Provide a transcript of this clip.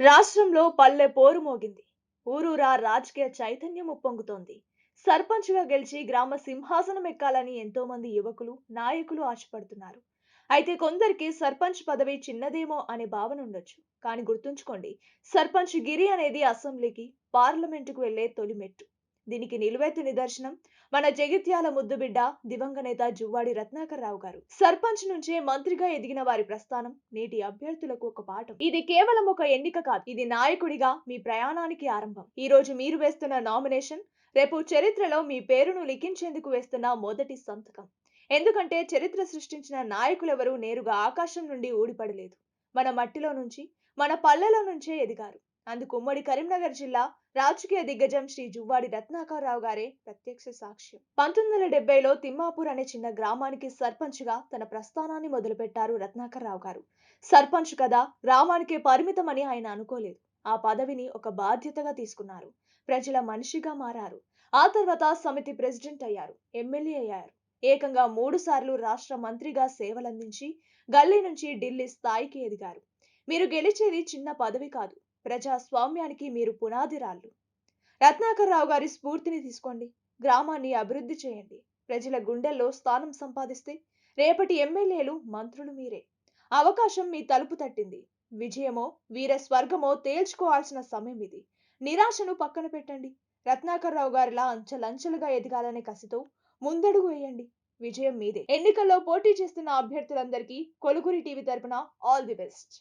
రాష్ట్రంలో పల్లె పోరు మోగింది. ఊరూరా రాజకీయ చైతన్యం ఉప్పొంగుతోంది. సర్పంచ్‌గా గెలిచి గ్రామ సింహాసనం ఎక్కాలని ఎంతో మంది యువకులు, నాయకులు ఆశపడుతున్నారు. అయితే కొందరికి సర్పంచ్ పదవి చిన్నదేమో అనే భావన ఉండొచ్చు. కానీ గుర్తుంచుకోండి, సర్పంచ్ గిరి అనేది అసెంబ్లీకి, పార్లమెంటుకు వెళ్లే తొలి మెట్టు. దీనికి నిలువెత్తు నిదర్శనం మన జగిత్యాల ముద్దుబిడ్డ దివంగత నేత జువ్వాడి రత్నాకర్ రావు గారు. సర్పంచ్ నుంచే మంత్రిగా ఎదిగిన వారి ప్రస్థానం నేటి అభ్యర్థులకు ఒక పాఠం. ఇది కేవలం ఒక ఎన్నిక కాదు, ఇది నాయకుడిగా మీ ప్రయాణానికి ఆరంభం. ఈ రోజు మీరు వేస్తున్న నామినేషన్ రేపు చరిత్రలో మీ పేరును లిఖించేందుకు వేస్తున్న మొదటి సంతకం. ఎందుకంటే చరిత్ర సృష్టించిన నాయకులెవరూ నేరుగా ఆకాశం నుండి ఊడిపడలేదు. మన మట్టిలో నుంచి, మన పల్లెలో నుంచే ఎదిగారు. అందుకు ఉమ్మడి కరీంనగర్ జిల్లా రాజకీయ దిగ్గజం శ్రీ జువ్వాడి రత్నాకరరావు గారే ప్రత్యక్ష సాక్ష్యం. 1970లో తిమ్మాపూర్ అనే చిన్న గ్రామానికి సర్పంచ్గా తన ప్రస్థానాన్ని మొదలుపెట్టారు రత్నాకరరావు గారు. సర్పంచ్ కదా గ్రామానికే పరిమితమని ఆయన అనుకోలేదు. ఆ పదవిని ఒక బాధ్యతగా తీసుకున్నారు. ప్రజల మనిషిగా మారారు. ఆ తర్వాత సమితి ప్రెసిడెంట్ అయ్యారు, ఎమ్మెల్యే అయ్యారు. ఏకంగా 3 సార్లు రాష్ట్ర మంత్రిగా సేవలందించి గల్లీ నుంచి ఢిల్లీ స్థాయికి ఎదిగారు. మీరు గెలిచేది చిన్న పదవి కాదు, ప్రజాస్వామ్యానికి మీరు పునాదిరాళ్ళు. రత్నాకరరావు గారి స్ఫూర్తిని తీసుకోండి. గ్రామాన్ని అభివృద్ధి చేయండి. ప్రజల గుండెల్లో స్థానం సంపాదిస్తే రేపటి ఎమ్మెల్యేలు, మంత్రులు మీరే. అవకాశం మీ తలుపు తట్టింది. విజయమో వీర స్వర్గమో తేల్చుకోవాల్సిన సమయం ఇది. నిరాశను పక్కన పెట్టండి. రత్నాకరరావు గారిలా అంచెలంచెలుగా ఎదగాలనే కసితో ముందడుగు వేయండి. విజయం మీదే. ఎన్నికల్లో పోటీ చేస్తున్న అభ్యర్థులందరికీ కొలుగురి టీవీ తరపున ఆల్ ది బెస్ట్.